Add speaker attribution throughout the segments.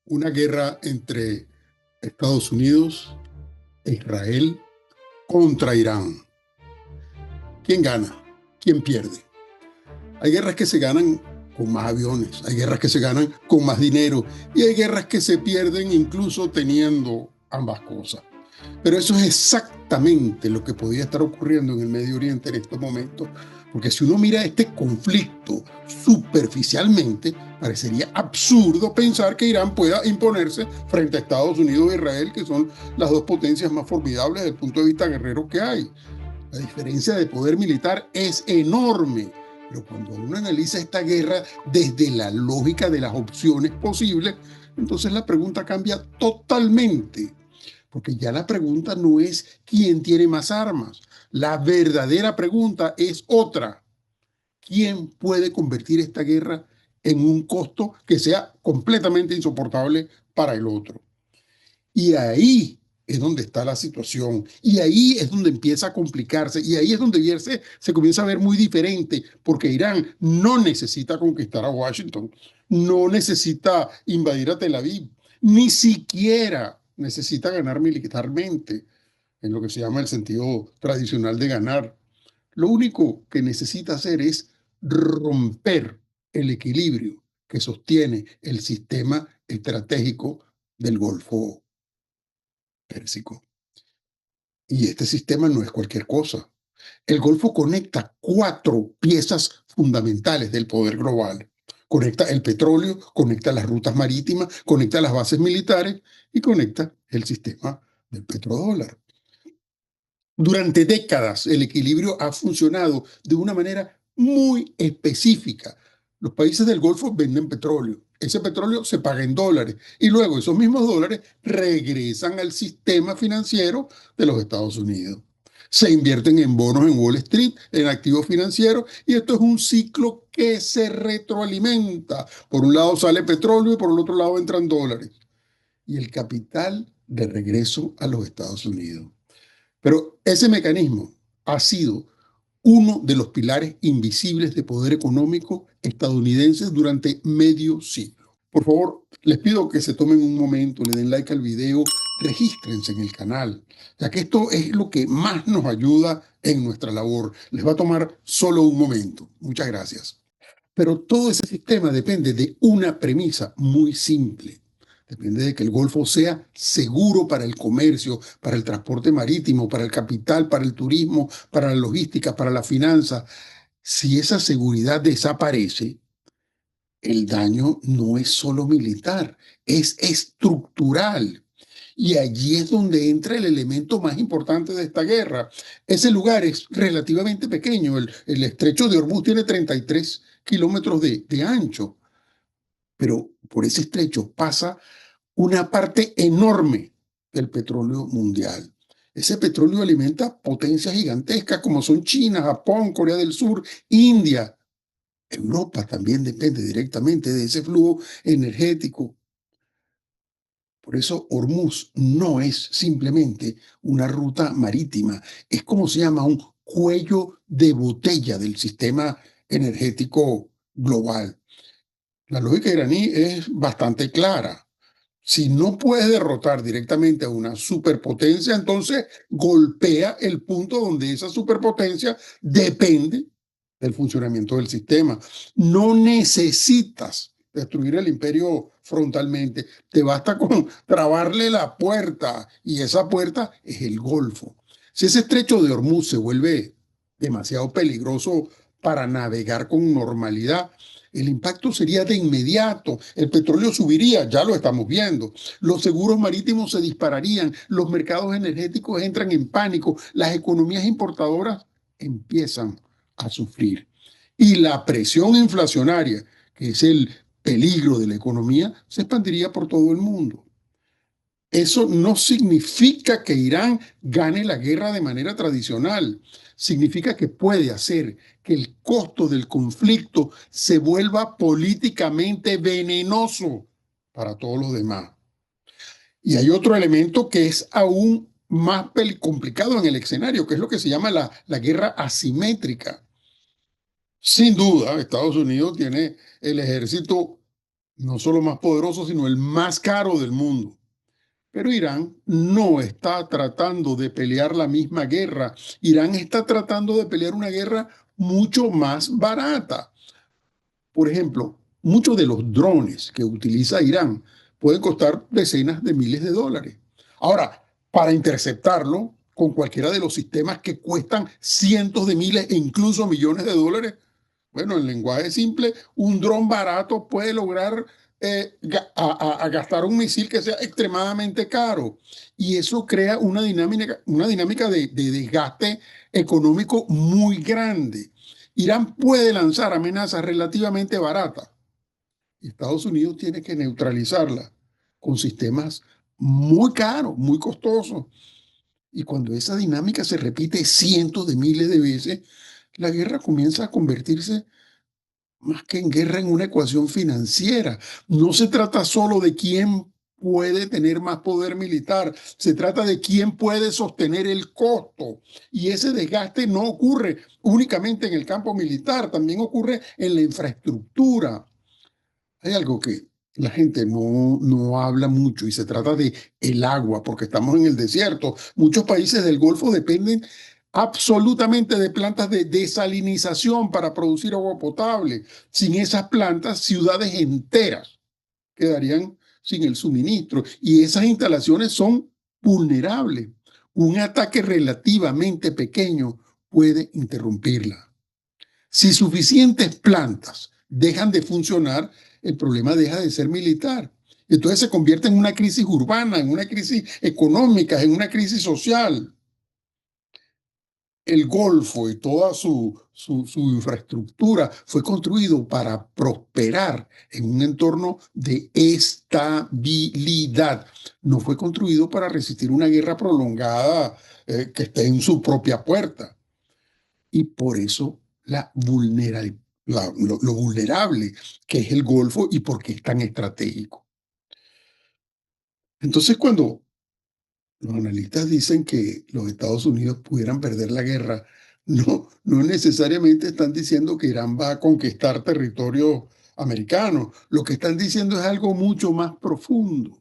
Speaker 1: una guerra entre Estados Unidos e Israel contra Irán. ¿Quién gana? ¿Quién pierde? Hay guerras que se ganan con más aviones, hay guerras que se ganan con más dinero y hay guerras que se pierden incluso teniendo ambas cosas. Pero eso es exactamente lo que podría estar ocurriendo en el Medio Oriente en estos momentos, porque si uno mira este conflicto superficialmente, parecería absurdo pensar que Irán pueda imponerse frente a Estados Unidos e Israel, que son las dos potencias más formidables desde el punto de vista guerrero que hay. La diferencia de poder militar es enorme, pero cuando uno analiza esta guerra desde la lógica de las opciones posibles, entonces la pregunta cambia totalmente. Porque ya la pregunta no es quién tiene más armas. La verdadera pregunta es otra. ¿Quién puede convertir esta guerra en un costo que sea completamente insoportable para el otro? Y ahí es donde está la situación. Y ahí es donde empieza a complicarse. Y ahí es donde se comienza a ver muy diferente. Porque Irán no necesita conquistar a Washington. No necesita invadir a Tel Aviv. Ni siquiera necesita ganar militarmente, en lo que se llama el sentido tradicional de ganar. Lo único que necesita hacer es romper el equilibrio que sostiene el sistema estratégico del Golfo Pérsico. Y este sistema no es cualquier cosa. El Golfo conecta cuatro piezas fundamentales del poder global. Conecta el petróleo, conecta las rutas marítimas, conecta las bases militares y conecta el sistema del petrodólar. Durante décadas el equilibrio ha funcionado de una manera muy específica. Los países del Golfo venden petróleo. Ese petróleo se paga en dólares y luego esos mismos dólares regresan al sistema financiero de los Estados Unidos. Se invierten en bonos en Wall Street, en activos financieros, y esto es un ciclo que se retroalimenta. Por un lado sale petróleo y por el otro lado entran dólares. Y el capital de regreso a los Estados Unidos. Pero ese mecanismo ha sido uno de los pilares invisibles de poder económico estadounidense durante medio siglo. Por favor, les pido que se tomen un momento, le den like al video, regístrense en el canal, ya que esto es lo que más nos ayuda en nuestra labor. Les va a tomar solo un momento. Muchas gracias. Pero todo ese sistema depende de una premisa muy simple. Depende de que el Golfo sea seguro para el comercio, para el transporte marítimo, para el capital, para el turismo, para la logística, para la finanza. Si esa seguridad desaparece, el daño no es solo militar, es estructural. Y allí es donde entra el elemento más importante de esta guerra. Ese lugar es relativamente pequeño. El estrecho de Hormuz tiene 33 kilómetros de ancho, pero por ese estrecho pasa una parte enorme del petróleo mundial. Ese petróleo alimenta potencias gigantescas como son China, Japón, Corea del Sur, India. Europa también depende directamente de ese flujo energético. Por eso Hormuz no es simplemente una ruta marítima, es como se llama un cuello de botella del sistema energético global. La lógica iraní es bastante clara. Si no puedes derrotar directamente a una superpotencia, entonces golpea el punto donde esa superpotencia depende del funcionamiento del sistema. No necesitas destruir el imperio frontalmente, te basta con trabarle la puerta y esa puerta es el Golfo. Si ese estrecho de Hormuz se vuelve demasiado peligroso para navegar con normalidad, el impacto sería de inmediato, el petróleo subiría, ya lo estamos viendo, los seguros marítimos se dispararían, los mercados energéticos entran en pánico, las economías importadoras empiezan a sufrir. Y la presión inflacionaria, que es el peligro de la economía, se expandiría por todo el mundo. Eso no significa que Irán gane la guerra de manera tradicional. Significa que puede hacer que el costo del conflicto se vuelva políticamente venenoso para todos los demás. Y hay otro elemento que es aún más complicado en el escenario, que es lo que se llama la guerra asimétrica. Sin duda, Estados Unidos tiene el ejército no solo más poderoso, sino el más caro del mundo. Pero Irán no está tratando de pelear la misma guerra. Irán está tratando de pelear una guerra mucho más barata. Por ejemplo, muchos de los drones que utiliza Irán pueden costar decenas de miles de dólares. Ahora, para interceptarlo con cualquiera de los sistemas que cuestan cientos de miles e incluso millones de dólares, bueno, en lenguaje simple, un dron barato puede lograr a gastar un misil que sea extremadamente caro. Y eso crea una dinámica de desgaste económico muy grande. Irán puede lanzar amenazas relativamente baratas. Y Estados Unidos tiene que neutralizarlas con sistemas muy caros, muy costosos. Y cuando esa dinámica se repite cientos de miles de veces, la guerra comienza a convertirse más que en guerra, en una ecuación financiera. No se trata solo de quién puede tener más poder militar, se trata de quién puede sostener el costo. Y ese desgaste no ocurre únicamente en el campo militar, también ocurre en la infraestructura. Hay algo que la gente no habla mucho y se trata de el agua, porque estamos en el desierto. Muchos países del Golfo dependen absolutamente de plantas de desalinización para producir agua potable. Sin esas plantas, ciudades enteras quedarían sin el suministro y esas instalaciones son vulnerables. Un ataque relativamente pequeño puede interrumpirla. Si suficientes plantas dejan de funcionar, el problema deja de ser militar. Entonces se convierte en una crisis urbana, en una crisis económica, en una crisis social. El Golfo y toda su infraestructura fue construido para prosperar en un entorno de estabilidad. No fue construido para resistir una guerra prolongada que esté en su propia puerta. Y por eso lo vulnerable que es el Golfo y por qué es tan estratégico. Entonces, cuando los analistas dicen que los Estados Unidos pudieran perder la guerra, no necesariamente están diciendo que Irán va a conquistar territorio americano. Lo que están diciendo es algo mucho más profundo.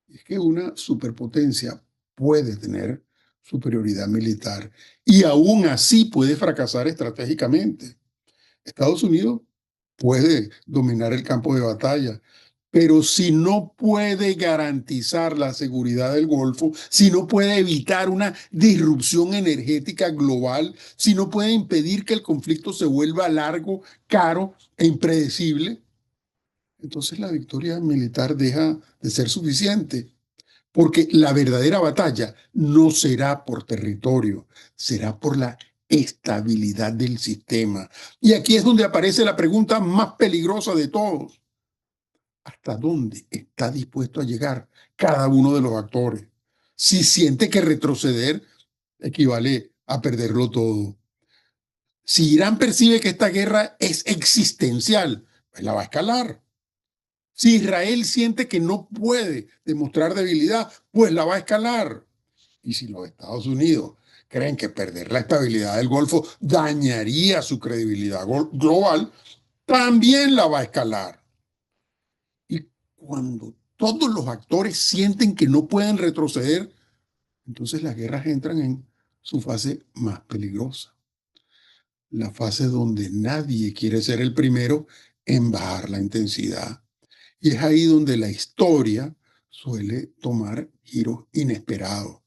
Speaker 1: Es que una superpotencia puede tener superioridad militar y aún así puede fracasar estratégicamente. Estados Unidos puede dominar el campo de batalla, pero si no puede garantizar la seguridad del Golfo, si no puede evitar una disrupción energética global, si no puede impedir que el conflicto se vuelva largo, caro e impredecible, entonces la victoria militar deja de ser suficiente. Porque la verdadera batalla no será por territorio, será por la estabilidad del sistema. Y aquí es donde aparece la pregunta más peligrosa de todos. ¿Hasta dónde está dispuesto a llegar cada uno de los actores? Si siente que retroceder equivale a perderlo todo. Si Irán percibe que esta guerra es existencial, pues la va a escalar. Si Israel siente que no puede demostrar debilidad, pues la va a escalar. Y si los Estados Unidos creen que perder la estabilidad del Golfo dañaría su credibilidad global, también la va a escalar. Y cuando todos los actores sienten que no pueden retroceder, entonces las guerras entran en su fase más peligrosa. La fase donde nadie quiere ser el primero en bajar la intensidad. Y es ahí donde la historia suele tomar giros inesperados.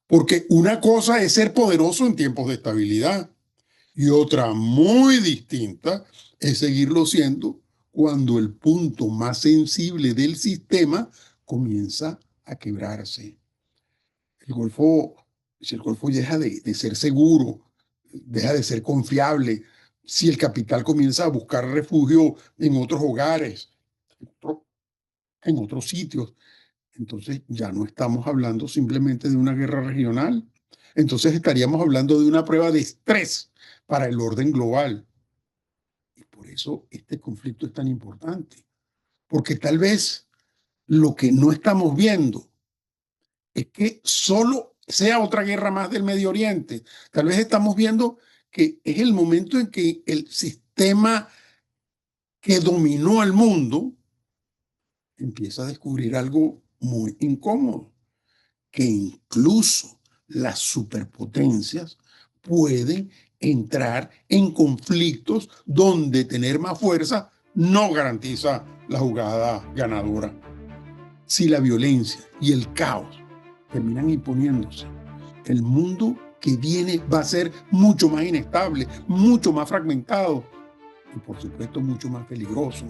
Speaker 1: Porque una cosa es ser poderoso en tiempos de estabilidad y otra muy distinta es seguirlo siendo cuando el punto más sensible del sistema comienza a quebrarse. El Golfo, si el Golfo deja de ser seguro, deja de ser confiable, si el capital comienza a buscar refugio en otros hogares, en otros sitios, entonces ya no estamos hablando simplemente de una guerra regional. Entonces estaríamos hablando de una prueba de estrés para el orden global. Y por eso este conflicto es tan importante. Porque tal vez lo que no estamos viendo es que solo sea otra guerra más del Medio Oriente. Tal vez estamos viendo que es el momento en que el sistema que dominó al mundo empieza a descubrir algo muy incómodo, que incluso las superpotencias pueden entrar en conflictos donde tener más fuerza no garantiza la jugada ganadora. Si la violencia y el caos terminan imponiéndose, el mundo que viene va a ser mucho más inestable, mucho más fragmentado y por supuesto mucho más peligroso.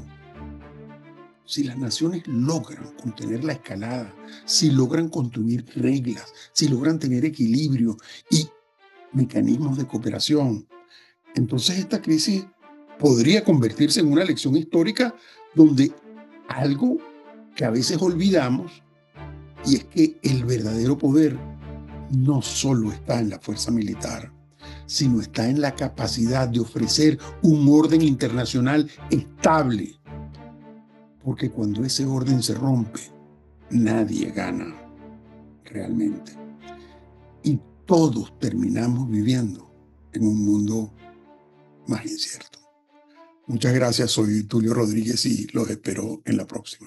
Speaker 1: Si las naciones logran contener la escalada, si logran construir reglas, si logran tener equilibrio y mecanismos de cooperación, entonces esta crisis podría convertirse en una lección histórica donde algo que a veces olvidamos, y es que el verdadero poder no solo está en la fuerza militar, sino está en la capacidad de ofrecer un orden internacional estable. Porque cuando ese orden se rompe, nadie gana realmente. Y todos terminamos viviendo en un mundo más incierto. Muchas gracias, soy Tulio Rodríguez y los espero en la próxima.